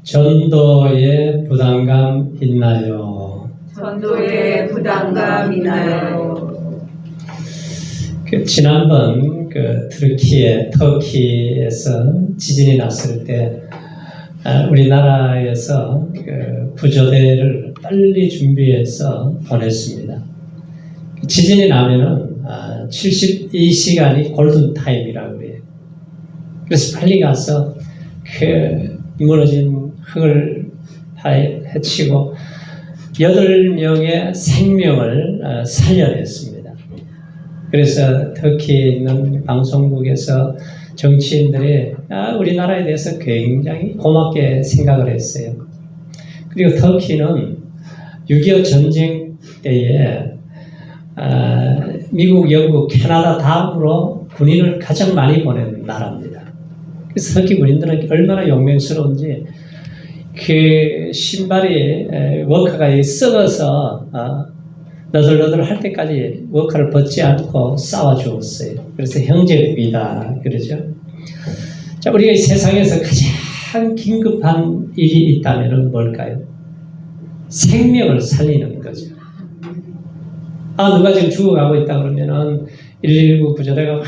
전도에 부담감 있나요? 전도에 부담감 있나요? 지난번 터키에서 지진이 났을 때 우리나라에서 구조대를 빨리 준비해서 보냈습니다. 지진이 나면은 72시간이 골든 타임이라고 그래요. 그래서 빨리 가서 무너진 흙을 다 해치고 8명의 생명을 살려냈습니다. 그래서 터키에 있는 방송국에서 정치인들이 우리나라에 대해서 굉장히 고맙게 생각을 했어요. 그리고 터키는 6.25 전쟁 때에 미국, 영국, 캐나다 다음으로 군인을 가장 많이 보낸 나라입니다. 그래서 터키 군인들은 얼마나 용맹스러운지 신발이 워커가 썩어서 너덜너덜 할 때까지 워커를 벗지 않고 싸워주었어요. 그래서 형제국이다 그러죠. 자, 우리가 이 세상에서 가장 긴급한 일이 있다면 뭘까요? 생명을 살리는 거죠. 누가 지금 죽어가고 있다 그러면은 119 구조대가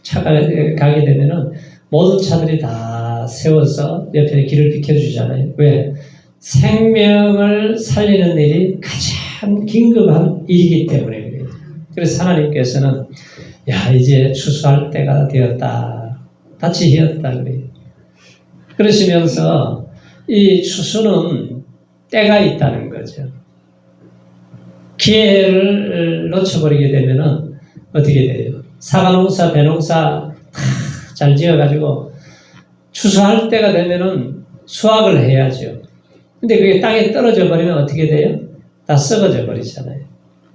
차가 가게 되면은 모든 차들이 다 세워서 옆에 길을 비켜주잖아요. 왜? 생명을 살리는 일이 가장 긴급한 일이기 때문에 그래요. 그래서 하나님께서는 이제 추수할 때가 되었다. 밭이 희었다 그래요. 그러시면서 이 추수는 때가 있다는 거죠. 기회를 놓쳐버리게 되면은 어떻게 돼요? 사과농사, 배농사 잘 지어가지고 추수할 때가 되면은 수확을 해야죠. 근데 그게 땅에 떨어져 버리면 어떻게 돼요? 다 썩어져 버리잖아요.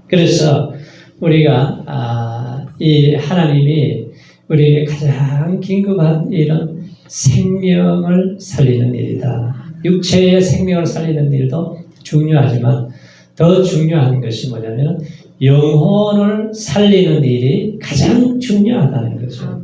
그래서 우리가 이 하나님이 우리에게 가장 긴급한 일은 생명을 살리는 일이다. 육체의 생명을 살리는 일도 중요하지만 더 중요한 것이 뭐냐면 영혼을 살리는 일이 가장 중요하다는 거죠.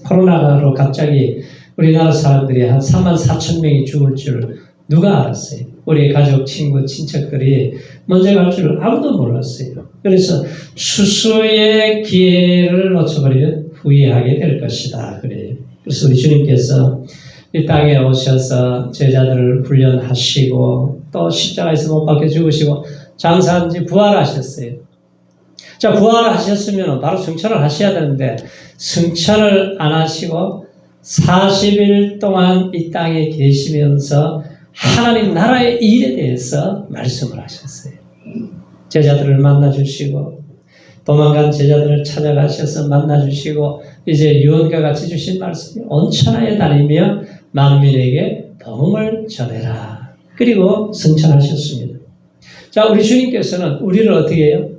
코로나로 갑자기 우리나라 사람들이 한 34,000명이 죽을 줄 누가 알았어요? 우리 가족, 친구, 친척들이 먼저 갈 줄 아무도 몰랐어요. 그래서 추수의 기회를 놓쳐버리면 후회하게 될 것이다. 그래요. 그래서 우리 주님께서 이 땅에 오셔서 제자들을 훈련하시고 또 십자가에서 못 박혀 죽으시고 장사한 지 부활하셨어요. 자, 부활하셨으면 바로 승천을 하셔야 되는데 승천을 안 하시고 40일 동안 이 땅에 계시면서 하나님 나라의 일에 대해서 말씀을 하셨어요. 제자들을 만나주시고 도망간 제자들을 찾아가셔서 만나주시고 이제 유언과 같이 주신 말씀이 온 천하에 다니며 만민에게 복음을 전해라. 그리고 승천하셨습니다. 자, 우리 주님께서는 우리를 어떻게 해요?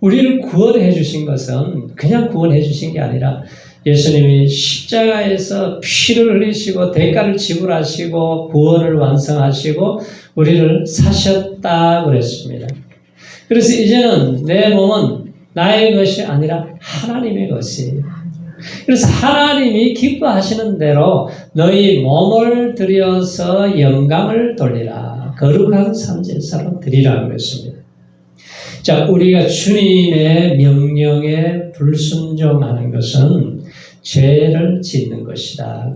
우리를 구원해 주신 것은 그냥 구원해 주신 게 아니라 예수님이 십자가에서 피를 흘리시고 대가를 지불하시고 구원을 완성하시고 우리를 사셨다 그랬습니다. 그래서 이제는 내 몸은 나의 것이 아니라 하나님의 것이에요. 그래서 하나님이 기뻐하시는 대로 너희 몸을 들여서 영광을 돌리라. 거룩한 산제사로 드리라고 그랬습니다. 자, 우리가 주님의 명령에 불순종하는 것은 죄를 짓는 것이다.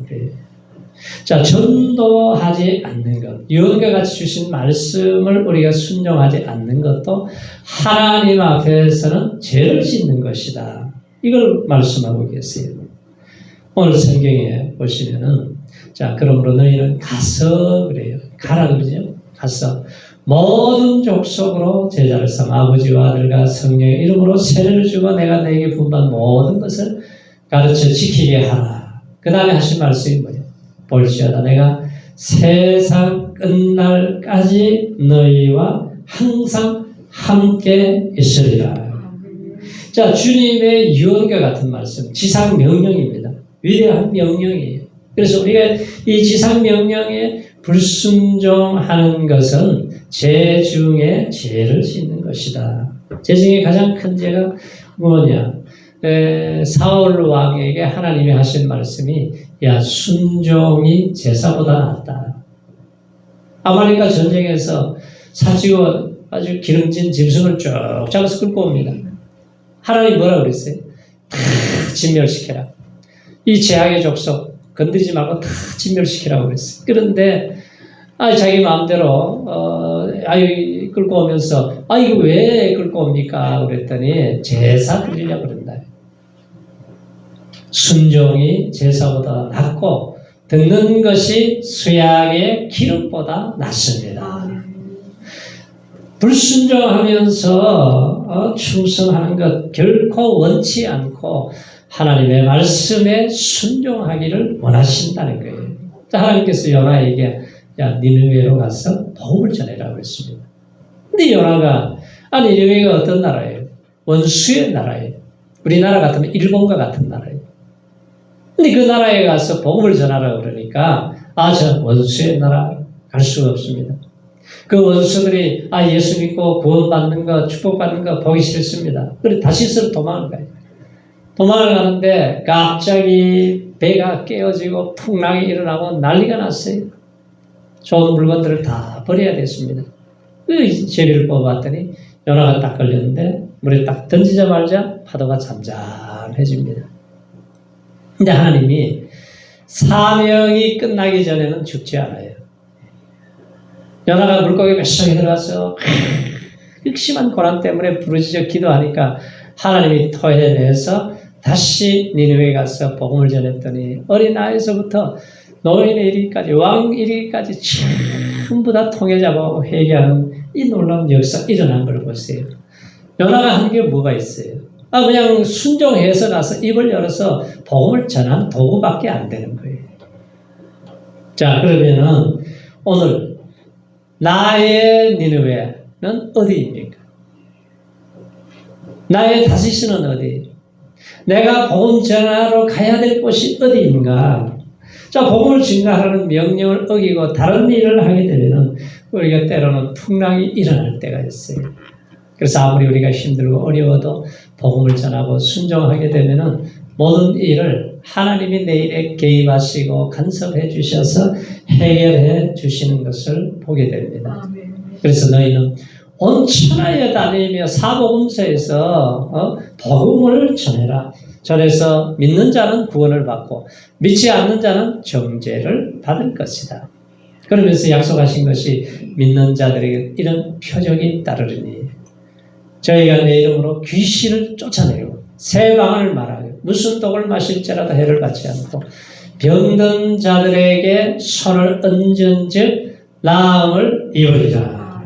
자, 전도하지 않는 것, 유언과 같이 주신 말씀을 우리가 순종하지 않는 것도 하나님 앞에서는 죄를 짓는 것이다. 이걸 말씀하고 계세요. 오늘 성경에 보시면은 자, 그러므로 너희는 가서 그래요. 가라 그러죠. 가서 모든 족속으로 제자를 삼아 아버지와 아들과 성령의 이름으로 세례를 주고 내가 너에게 분부한 모든 것을 가르쳐 지키게 하라. 그 다음에 하신 말씀이 뭐예요? 볼지어다 내가 세상 끝날까지 너희와 항상 함께 있으리라. 자, 주님의 유언과 같은 말씀, 지상 명령입니다. 위대한 명령이에요. 그래서 우리가 이 지상 명령에 불순종하는 것은 죄 중에 죄를 짓는 것이다. 죄 중에 가장 큰 죄가 뭐냐? 사울 왕에게 하나님이 하신 말씀이 야, 순종이 제사보다 낫다. 아말렉과 전쟁에서 살찌고 아주 기름진 짐승을 쭉 잡아서 끌고 옵니다. 하나님 뭐라고 그랬어요? 다 진멸시켜라. 이 제약의 족속 건드리지 말고 다 진멸시키라고 그랬어요. 그런데 자기 마음대로 끌고 오면서 이거 왜 끌고 옵니까? 그랬더니 제사 드리려고 그런다. 순종이 제사보다 낫고 듣는 것이 수양의 기름보다 낫습니다. 불순종하면서 충성하는 것 결코 원치 않고 하나님의 말씀에 순종하기를 원하신다는 거예요. 하나님께서 요나에게 니느웨로 가서 복음을 전해라고 했습니다. 근데 요나가 니느웨가 어떤 나라예요? 원수의 나라예요. 우리나라 같으면 일본과 같은 나라예요. 근데 그 나라에 가서 복음을 전하라고 그러니까 저 원수의 나라 갈 수가 없습니다. 그 원수들이 예수 믿고 구원받는 거 축복받는 거 보기 싫습니다. 그래서 다시스로 도망을 가요. 도망을 가는데 갑자기 배가 깨어지고 풍랑이 일어나고 난리가 났어요. 좋은 물건들을 다 버려야 됐습니다. 그 제비를 뽑아봤더니 요나가 딱 걸렸는데 물에 딱 던지자마자 파도가 잠잠해집니다. 근데 하나님이 사명이 끝나기 전에는 죽지 않아요. 요나가 물고기 뱃속에 들어가서 극심한 고난 때문에 부르짖어 기도하니까 하나님이 토해내서 다시 니느웨에 가서 복음을 전했더니 어린아이에서부터 노인에 이르기까지 왕 이르기까지 전부 다 통해 잡아 회개하는 이 놀라운 역사가 일어난 걸 보세요. 요나가 한 게 뭐가 있어요? 그냥 순종해서 가서 입을 열어서 복음을 전하는 도구밖에 안 되는 거예요. 자, 그러면은 오늘 나의 니느웨는 어디입니까? 나의 다시스는 어디? 내가 복음 전하러 가야 될 곳이 어디인가? 자, 복음을 증가하라는 명령을 어기고 다른 일을 하게 되면은 우리가 때로는 풍랑이 일어날 때가 있어요. 그래서 아무리 우리가 힘들고 어려워도 복음을 전하고 순종하게 되면은 모든 일을 하나님이 내 일에 개입하시고 간섭해 주셔서 해결해 주시는 것을 보게 됩니다. 그래서 너희는 온 천하에 다니며 사복음서에서 복음을 전해라. 전해서 믿는 자는 구원을 받고 믿지 않는 자는 정죄를 받을 것이다. 그러면서 약속하신 것이 믿는 자들에게 이런 표적이 따르리니 저희가 내 이름으로 귀신을 쫓아내고 새 방언을 말하고 무슨 독을 마실지라도 해를 받지 않고 병든 자들에게 손을 얹은즉 나음을 입으리라.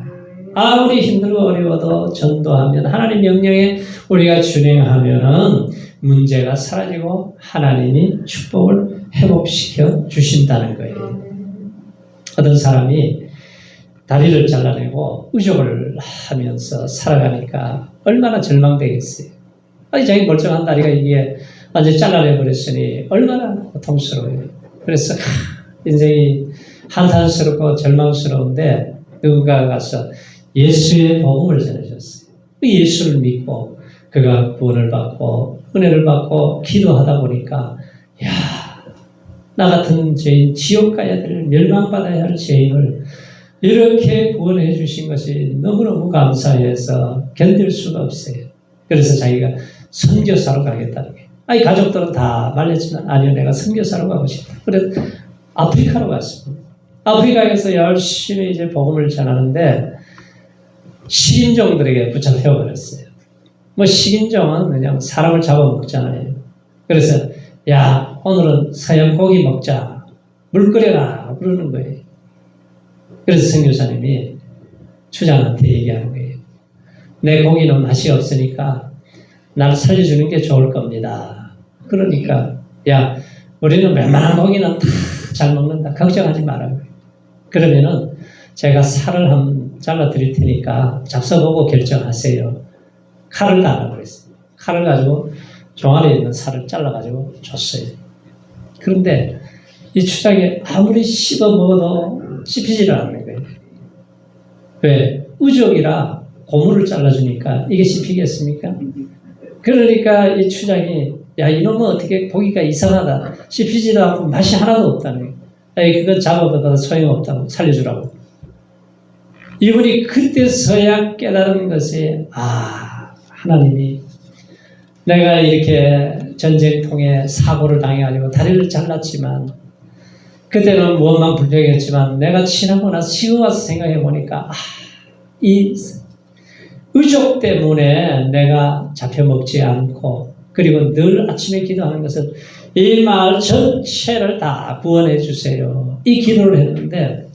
아무리 힘들고 어려워도 전도하면 하나님 명령에 우리가 준행하면은 문제가 사라지고 하나님이 축복을 회복시켜 주신다는 거예요. 어떤 사람이 다리를 잘라내고 의족을 하면서 살아가니까 얼마나 절망되겠어요. 자기 멀쩡한 다리가 이게 완전히 잘라내버렸으니 얼마나 고통스러워요. 그래서 인생이 한탄스럽고 절망스러운데 누군가가 가서 예수의 복음을 전해줬어요. 예수를 믿고 그가 구원을 받고 은혜를 받고 기도하다 보니까 나 같은 죄인 지옥 가야 될 멸망받아야 할 죄인을 이렇게 구원해 주신 것이 너무너무 감사해서 견딜 수가 없어요. 그래서 자기가 선교사로 가겠다는 거예요. 가족들은 다 말렸지만 아니요, 내가 선교사로 가고 싶다. 그래서 아프리카로 갔습니다. 아프리카에서 열심히 이제 복음을 전하는데 식인종들에게 붙잡혀버렸어요. 식인종은 그냥 사람을 잡아먹잖아요. 그래서 오늘은 서양 고기 먹자. 물 끓여라. 그러는 거예요. 그래서 선교사님이 추장한테 얘기하는 거예요. 내 고기는 맛이 없으니까 나를 살려주는 게 좋을 겁니다. 그러니까 우리는 웬만한 고기는 다 잘 먹는다. 걱정하지 말아요. 그러면은 제가 살을 한번 잘라드릴 테니까 잡숴보고 결정하세요. 칼을 달라고 그랬어요. 칼을 가지고 종아리에 있는 살을 잘라가지고 줬어요. 그런데 이 추장이 아무리 씹어 먹어도 씹히지를 않는 거예요. 왜? 의족이라 고무를 잘라주니까 이게 씹히겠습니까? 그러니까 이 추장이 이놈은 어떻게 고기가 이상하다. 씹히지도 않고 맛이 하나도 없다는 거예요. 그건 잡아봐도 소용없다고 살려주라고. 이분이 그때서야 깨달은 것이 하나님이 내가 이렇게 전쟁통에 사고를 당해가지고 다리를 잘랐지만 그때는 무엇만 불평했지만 내가 지나고 나서 지금 와서 생각해 보니까 이 의족 때문에 내가 잡혀먹지 않고 그리고 늘 아침에 기도하는 것은 이 마을 전체를 다 구원해 주세요. 이 기도를 했는데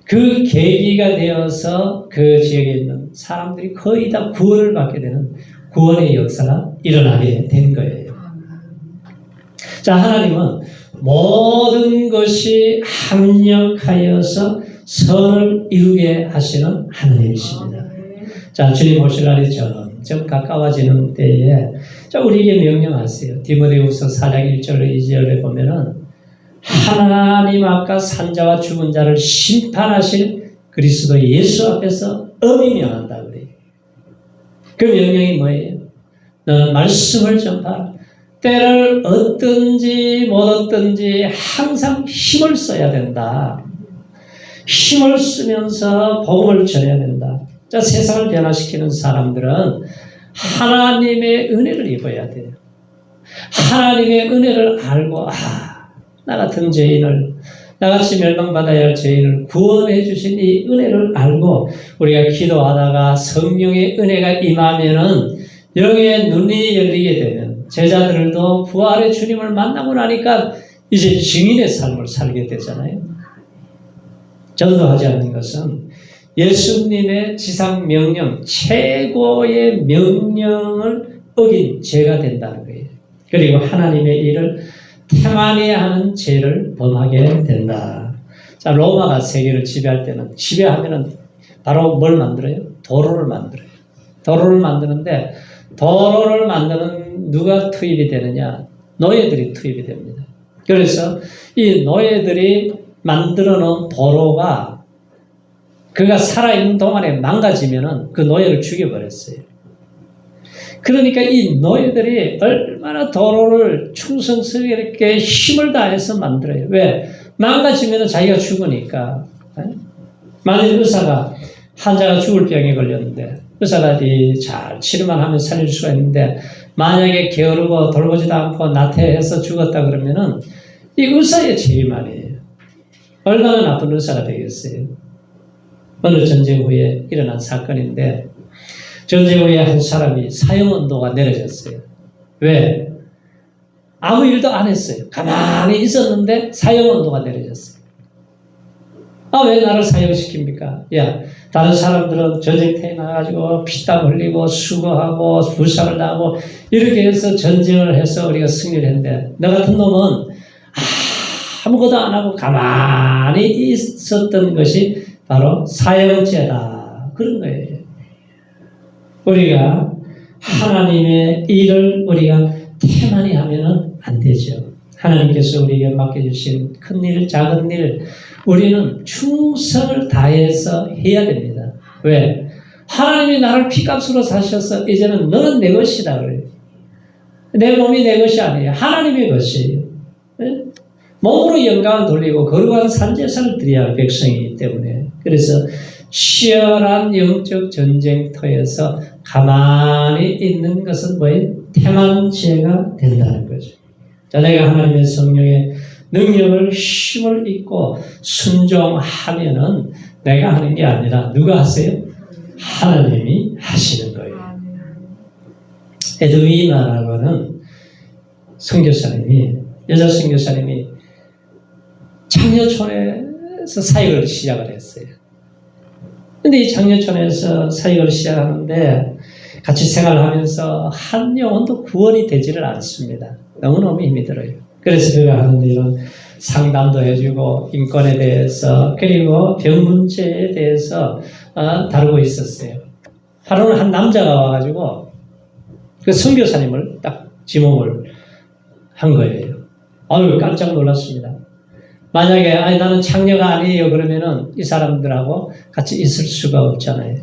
그 계기가 되어서 그 지역에 있는 사람들이 거의 다 구원을 받게 되는 구원의 역사가 일어나게 된 거예요. 자, 하나님은 모든 것이 합력하여서 선을 이루게 하시는 하나님이십니다. 자, 주님 오실 날이 점점 가까워지는 때에 자, 우리에게 명령하세요. 디모데후서 4장 1절 2절에 보면은 하나님 아까 산자와 죽은 자를 심판하실 그리스도 예수 앞에서 엄히 명한다 그래요. 그 명령이 뭐예요? 너는 말씀을 전파하라. 때를 얻든지 못 얻든지 항상 힘을 써야 된다. 힘을 쓰면서 복음을 전해야 된다. 자, 세상을 변화시키는 사람들은 하나님의 은혜를 입어야 돼요. 하나님의 은혜를 알고 나 같은 죄인을 나같이 멸망받아야 할 죄인을 구원해 주신 이 은혜를 알고 우리가 기도하다가 성령의 은혜가 임하면은 영의 눈이 열리게 되면 제자들도 부활의 주님을 만나고 나니까 이제 증인의 삶을 살게 되잖아요. 전도하지 않는 것은 예수님의 지상 명령, 최고의 명령을 어긴 죄가 된다는 거예요. 그리고 하나님의 일을 태만히 하는 죄를 범하게 된다. 자, 로마가 세계를 지배할 때는 지배하면은 바로 뭘 만들어요? 도로를 만들어요. 도로를 만드는데 도로를 만드는 누가 투입이 되느냐? 노예들이 투입이 됩니다. 그래서 이 노예들이 만들어 놓은 도로가 그가 살아있는 동안에 망가지면은 그 노예를 죽여버렸어요. 그러니까 이 노예들이 얼마나 도로를 충성스럽게 힘을 다해서 만들어요. 왜? 망가지면은 자기가 죽으니까. 만일 의사가 환자가 죽을 병에 걸렸는데 의사가 잘 치료만 하면 살릴 수가 있는데 만약에 게으르고 돌보지도 않고 나태해서 죽었다 그러면은 이 의사의 죄만이에요. 얼마나 나쁜 의사가 되겠어요. 어느 전쟁 후에 일어난 사건인데 전쟁 후에 한 사람이 사형언도가 내려졌어요. 왜? 아무 일도 안 했어요. 가만히 있었는데 사형언도가 내려졌어요. 왜 나를 사형시킵니까? 야, 다른 사람들은 전쟁터에 나가가지고 피땀 흘리고 수고하고 불상을 당하고 이렇게 해서 전쟁을 해서 우리가 승리를 했는데 너 같은 놈은 아무것도 안 하고 가만히 있었던 것이 바로 사형죄다. 그런 거예요. 우리가 하나님의 일을 우리가 태만히 하면 안 되죠. 하나님께서 우리에게 맡겨주신 큰 일, 작은 일, 우리는 충성을 다해서 해야 됩니다. 왜? 하나님이 나를 피값으로 사셔서 이제는 너는 내 것이다 그래요. 내 몸이 내 것이 아니에요. 하나님의 것이에요. 네? 몸으로 영광을 돌리고 거룩한 산제사를 드려야 할 백성이기 때문에 그래서 치열한 영적 전쟁터에서 가만히 있는 것은 뭐예요? 태만죄가 된다는 거죠. 자, 내가 하나님의 성령의 능력을 힘을 입고 순종하면은 내가 하는 게 아니라 누가 하세요? 하나님이 하시는 거예요. 에드위나라고는 선교사님이 여자 선교사님이 장려촌에서 사역을 시작을 했어요. 근데 이 장려촌에서 사역을 시작하는데 같이 생활하면서 한 영혼도 구원이 되지를 않습니다. 너무너무 힘이 들어요. 그래서 그가 하는 일은 상담도 해주고 인권에 대해서 그리고 병 문제에 대해서 다루고 있었어요. 하루는 한 남자가 와가지고 그 선교사님을 딱 지목을 한 거예요. 아유, 깜짝 놀랐습니다. 만약에 나는 창녀가 아니에요 그러면은 이 사람들하고 같이 있을 수가 없잖아요.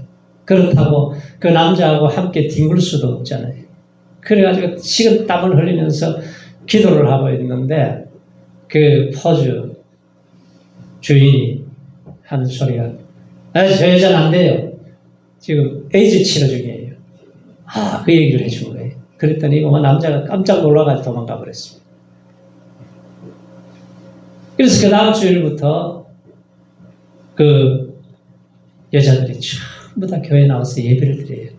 그렇다고 그 남자하고 함께 뒹굴 수도 없잖아요. 그래가지고 식은 땀을 흘리면서 기도를 하고 있는데 그 포주 주인이 하는 소리가 저 여자는 안 돼요. 지금 에이즈 치료 중이에요. 그 얘기를 해준 거예요. 그랬더니 남자가 깜짝 놀라가지고 도망가 버렸습니다. 그래서 그 다음 주일부터 그 여자들이 전부 다 교회에 나와서 예배를 드려요.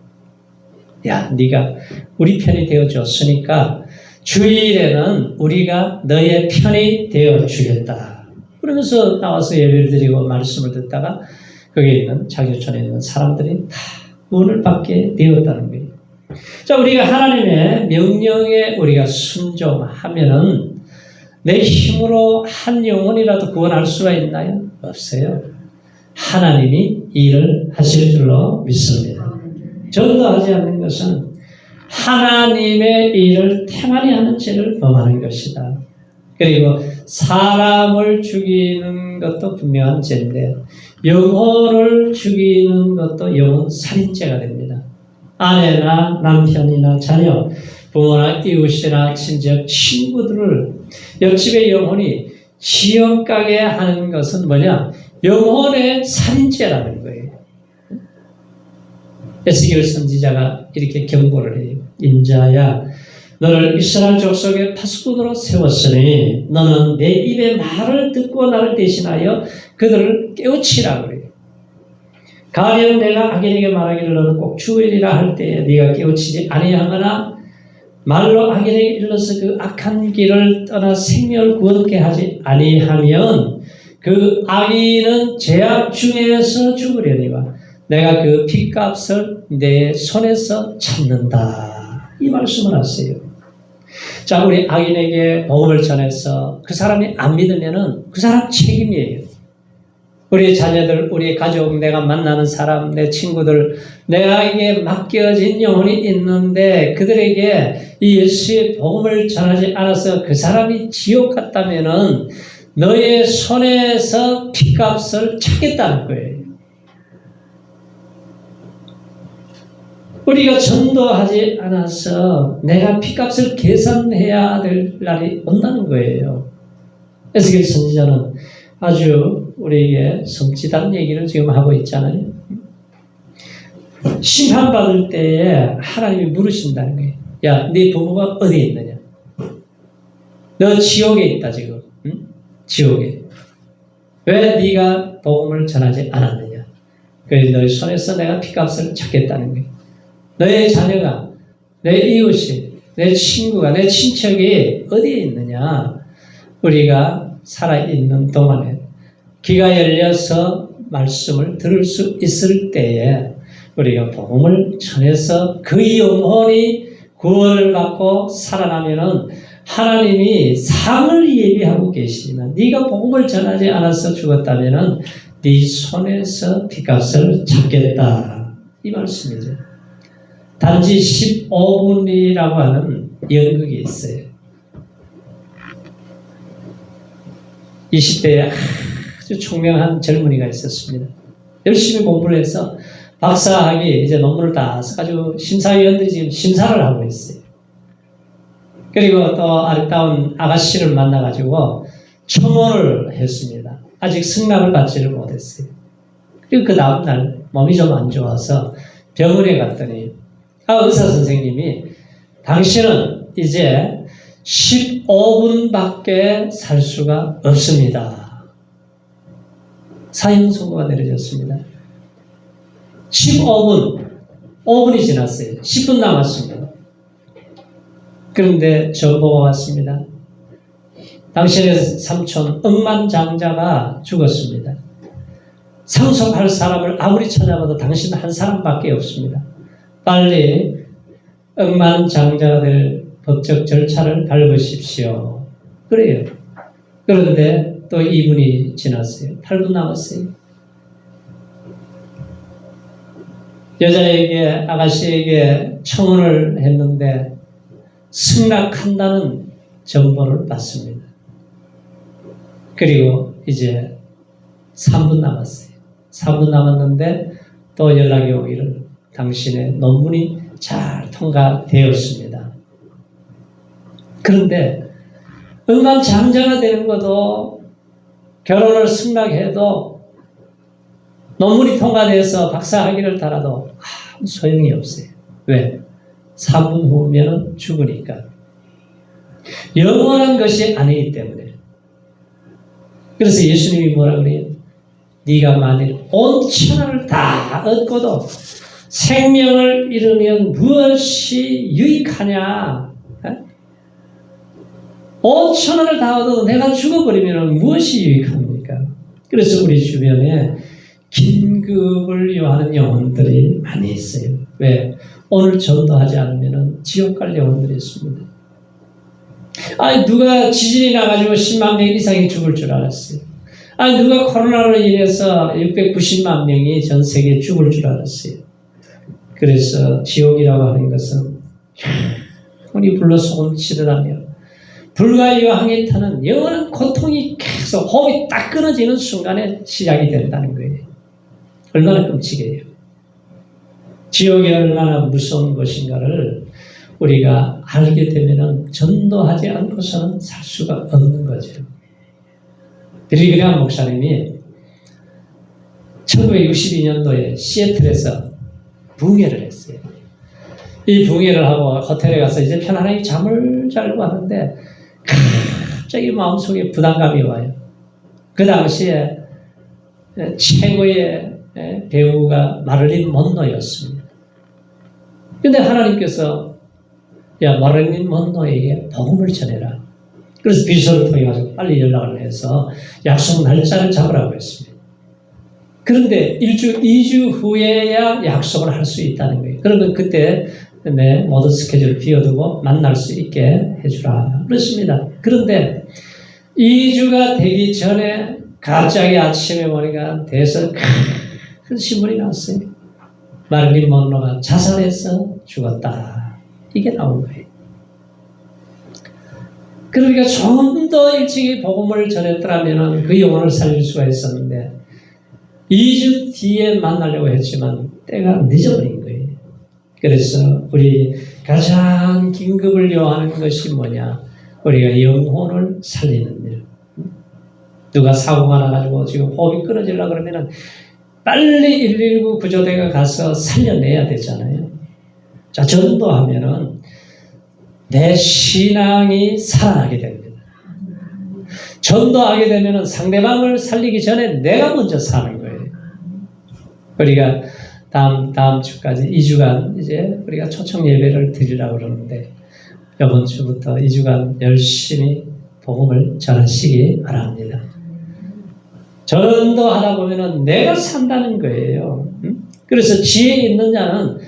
야, 네가 우리 편이 되어줬으니까 주일에는 우리가 너의 편이 되어주겠다. 그러면서 나와서 예배를 드리고 말씀을 듣다가 거기에 있는 자교촌에 있는 사람들이 다 구원을 받게 되었다는 거예요. 자, 우리가 하나님의 명령에 우리가 순종하면은 내 힘으로 한 영혼이라도 구원할 수가 있나요? 없어요. 하나님이 일을 하실 줄로 믿습니다. 전도하지 않는 것은 하나님의 일을 태만히 하는 죄를 범하는 것이다. 그리고 사람을 죽이는 것도 분명한 죄인데 영혼을 죽이는 것도 영혼 살인죄가 됩니다. 아내나 남편이나 자녀, 부모나 이웃이나 친척, 친구들을 옆집의 영혼이 지옥 가게 하는 것은 뭐냐? 영혼의 살인죄라는 거예요. 에스겔 선지자가 이렇게 경고를 해요. 인자야, 너를 이스라엘 족속의 파수꾼으로 세웠으니 너는 내 입의 말을 듣고 나를 대신하여 그들을 깨우치라 그래요. 가령 내가 악인에게 말하기를 너는 꼭 죽으리라 할 때에 네가 깨우치지 아니하거나 말로 악인에게 일러서 그 악한 길을 떠나 생명을 구원케 하지 아니하면 그 악인은 죄악 중에서 죽으려니와 내가 그 핏값을 내 손에서 찾는다. 이 말씀을 하세요. 자, 우리 악인에게 복음을 전해서 그 사람이 안 믿으면은 그 사람 책임이에요. 우리 자녀들, 우리 가족, 내가 만나는 사람, 내 친구들, 내게 맡겨진 영혼이 있는데 그들에게 이 예수의 복음을 전하지 않아서 그 사람이 지옥 갔다면은 너의 손에서 핏값을 찾겠다는 거예요. 우리가 전도하지 않아서 내가 핏값을 계산해야 될 날이 온다는 거예요. 에스겔 선지자는 아주 우리에게 섬찟한 얘기를 지금 하고 있잖아요. 심판받을 때에 하나님이 물으신다는 거예요. 야, 네 부모가 어디에 있느냐? 너 지옥에 있다 지금. 응? 지옥에. 왜 네가 복음을 전하지 않았느냐? 그래서 너의 손에서 내가 핏값을 찾겠다는 거예요. 너의 자녀가, 내 이웃이, 내 친구가, 내 친척이 어디에 있느냐? 우리가 살아있는 동안에 귀가 열려서 말씀을 들을 수 있을 때에 우리가 복음을 전해서 그 영혼이 구원을 받고 살아나면은 하나님이 상을 예비하고 계시지만 네가 복음을 전하지 않아서 죽었다면은 네 손에서 핏값을 찾겠다. 이 말씀이죠. 단지 15분이라고 하는 연극이 있어요. 20대에 아주 총명한 젊은이가 있었습니다. 열심히 공부를 해서 박사학위 이제 논문을 다 써가지고 심사위원들이 지금 심사를 하고 있어요. 그리고 또 아름다운 아가씨를 만나가지고 청혼을 했습니다. 아직 승낙을 받지를 못했어요. 그리고 그 다음날 몸이 좀 안 좋아서 병원에 갔더니 의사 선생님이 당신은 이제 15분밖에 살 수가 없습니다. 사형 선고가 내려졌습니다. 15분, 5분이 지났어요. 10분 남았습니다. 그런데 정보가 왔습니다. 당신의 삼촌 억만장자가 죽었습니다. 상속할 사람을 아무리 찾아봐도 당신 한 사람밖에 없습니다. 빨리 억만장자가 될 법적 절차를 밟으십시오. 그래요. 그런데 또 2분이 지났어요. 8분 남았어요. 여자에게, 아가씨에게 청혼을 했는데 승낙한다는 정보를 받습니다. 그리고 이제 3분 남았어요. 3분 남았는데 또 연락이 오기를 당신의 논문이 잘 통과되었습니다. 그런데 억만장자가 되는 것도 결혼을 승낙해도 논문이 통과돼서 박사 학위를 달아도 아무 소용이 없어요. 왜? 3분 후면 죽으니까. 영원한 것이 아니기 때문에. 그래서 예수님이 뭐라 그래요? 네가 만일 온 천하를 다 얻고도 생명을 잃으면 무엇이 유익하냐? 온 천하를 다 얻어도 내가 죽어버리면 무엇이 유익합니까? 그래서 우리 주변에 긴급을 요하는 영혼들이 많이 있어요. 왜? 오늘 전도하지 않으면 지옥 갈 영혼들이 있습니다. 아니, 누가 지진이 나가지고 10만 명 이상이 죽을 줄 알았어요. 아니, 누가 코로나로 인해서 690만 명이 전 세계에 죽을 줄 알았어요. 그래서 지옥이라고 하는 것은 우리 불러 소금 치르라며 불과 여항에 타는 영원한 고통이 계속 호흡이 딱 끊어지는 순간에 시작이 된다는 거예요. 얼마나 끔찍해요. 지옥이 얼마나 무서운 것인가를 우리가 알게 되면 전도하지 않고서는 살 수가 없는 거죠. 빌리그레함 목사님이 1962년도에 시애틀에서 붕해를 했어요. 이 붕해를 하고 호텔에 가서 이제 편안하게 잠을 자려고 하는데 갑자기 마음속에 부담감이 와요. 그 당시에 최고의 배우가 마릴린 먼로였습니다. 근데 하나님께서 야, 마릴린 먼로에게 복음을 전해라. 그래서 비서를 통해 가지고 빨리 연락을 해서 약속 날짜를 잡으라고 했습니다. 그런데 2주 후에야 약속을 할 수 있다는 거예요. 그러면 그때 내 모든 스케줄을 비워두고 만날 수 있게 해주라. 그렇습니다. 그런데 2주가 되기 전에 갑자기 아침에 보니까 대에서 큰 신문이 나왔어요. 마릴린 먼로가 자살해서 죽었다. 이게 나온 거예요. 그러니까 좀 더 일찍 복음을 전했더라면 그 영혼을 살릴 수가 있었는데 2주 뒤에 만나려고 했지만 때가 늦어버린 거예요. 그래서 우리 가장 긴급을 요하는 것이 뭐냐? 우리가 영혼을 살리는 일. 누가 사고가 나가지고 지금 호흡이 끊어지려고 그러면은 빨리 119 구조대가 가서 살려내야 되잖아요. 자, 전도하면은 내 신앙이 살아나게 됩니다. 전도하게 되면은 상대방을 살리기 전에 내가 먼저 사는 거예요. 우리가 다음 주까지 2주간 이제 우리가 초청 예배를 드리려고 그러는데 이번 주부터 2주간 열심히 복음을 전하시기 바랍니다. 전도하다 보면은 내가 산다는 거예요. 그래서 지혜 있는 자는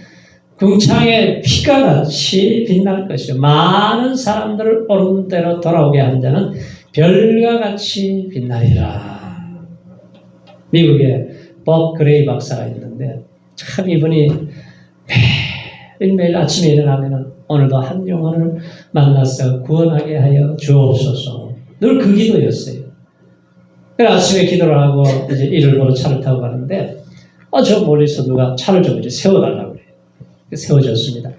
궁창의 빛과 같이 빛날 것이요. 많은 사람들을 옳은 대로 돌아오게 한 자는 별과 같이 빛나리라. 미국에 법 그레이 박사가 있는데 참 이분이 매일매일 아침에 일어나면 오늘도 한 영혼을 만나서 구원하게 하여 주옵소서. 늘 그 기도였어요. 그래서 아침에 기도를 하고 이제 일을 보러 차를 타고 가는데 저 멀리서 누가 차를 좀 이제 세워달라고 그래요. 세워줬습니다.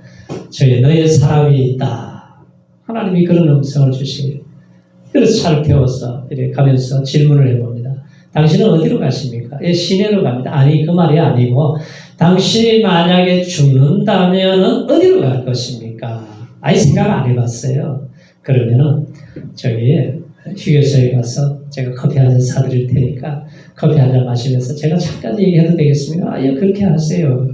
저기 너의 사람이 있다. 하나님이 그런 음성을 주시길. 그래서 차를 태워서 이렇게 가면서 질문을 해봅니다. 당신은 어디로 가십니까? 시내로 갑니다. 아니, 그 말이 아니고 당신이 만약에 죽는다면 어디로 갈 것입니까? 아예 생각 안 해봤어요. 그러면은 저기 휴게소에 가서 제가 커피 한 잔 사드릴 테니까 커피 한 잔 마시면서 제가 잠깐 얘기해도 되겠습니까? 예, 그렇게 하세요.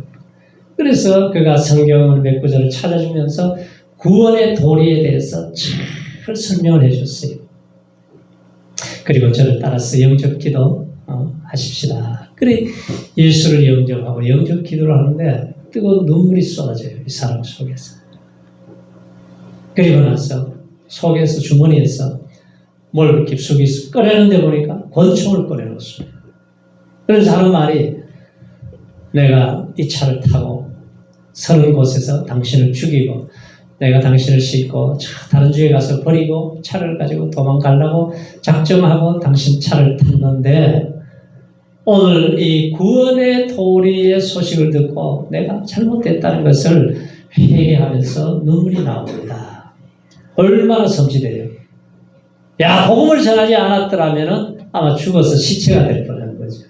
그래서 그가 성경을 몇 구절을 찾아주면서 구원의 도리에 대해서 잘 설명을 해줬어요. 그리고 저를 따라서 영접 기도 하십시다. 그래 예수를 영접하고 영접 기도를 하는데 뜨거운 눈물이 쏟아져요. 이 사람 속에서. 그리고 나서 속에서 주머니에서 뭘 깊숙이 꺼내는데 보니까 권총을 꺼내놓았어요. 그래서 하는 말이 내가 이 차를 타고 서는 곳에서 당신을 죽이고 내가 당신을 싣고 다른 주에 가서 버리고 차를 가지고 도망가려고 작정하고 당신 차를 탔는데 오늘 이 구원의 도리의 소식을 듣고 내가 잘못됐다는 것을 회개하면서 눈물이 나옵니다. 얼마나 섬찟해요. 야, 복음을 전하지 않았더라면 아마 죽어서 시체가 될 뻔한 거죠.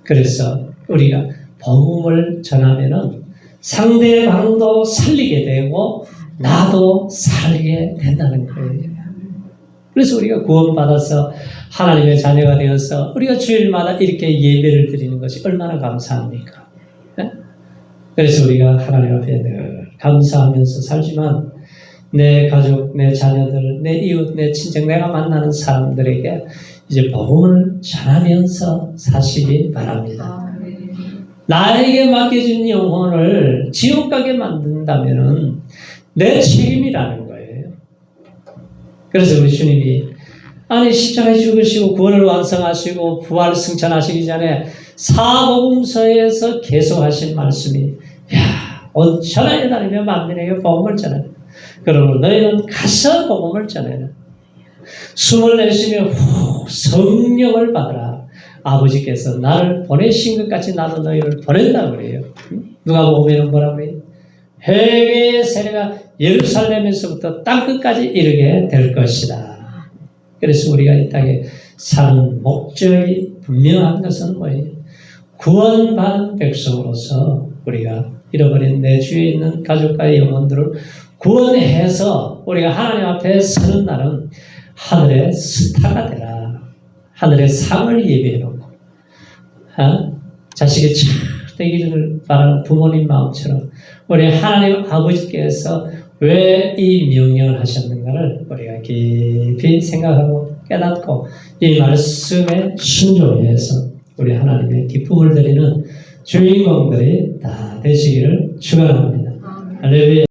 그래서 우리가 복음을 전하면은 상대방도 살리게 되고 나도 살게 된다는 거예요. 그래서 우리가 구원받아서 하나님의 자녀가 되어서 우리가 주일마다 이렇게 예배를 드리는 것이 얼마나 감사합니까? 네? 그래서 우리가 하나님 앞에 늘 감사하면서 살지만 내 가족, 내 자녀들, 내 이웃, 내 친척, 내가 만나는 사람들에게 이제 복음을 전하면서 사시기 바랍니다. 나에게 맡겨진 영혼을 지옥 가게 만든다면은 내 책임이라는 거예요. 그래서 우리 주님이 아니 십자가에 죽으시고 구원을 완성하시고 부활 승천하시기 전에 사복음서에서 계속하신 말씀이 온 천하에 다니며 만민에게 복음을 전하라. 그러므로 너희는 가서 복음을 전해라. 숨을 내쉬며 성령을 받으라. 아버지께서 나를 보내신 것 같이 나도 너희를 보낸다고 그래요. 누가 보면은 뭐라고 그래요? 회개의 세례가 예루살렘에서부터 땅끝까지 이르게 될 것이다. 그래서 우리가 이 땅에 사는 목적이 분명한 것은 뭐예요? 구원받은 백성으로서 우리가 잃어버린 내 주위에 있는 가족과의 영혼들을 구원해서 우리가 하나님 앞에 서는 날은 하늘의 스타가 되라. 하늘의 상을 예비해놓고 자식이 잘 되기를 바라는 부모님 마음처럼 우리 하나님 아버지께서 왜 이 명령을 하셨는가를 우리가 깊이 생각하고 깨닫고 이 말씀에 순종해서 우리 하나님의 기쁨을 드리는 주인공들이 다 되시기를 축원합니다. 할렐루야.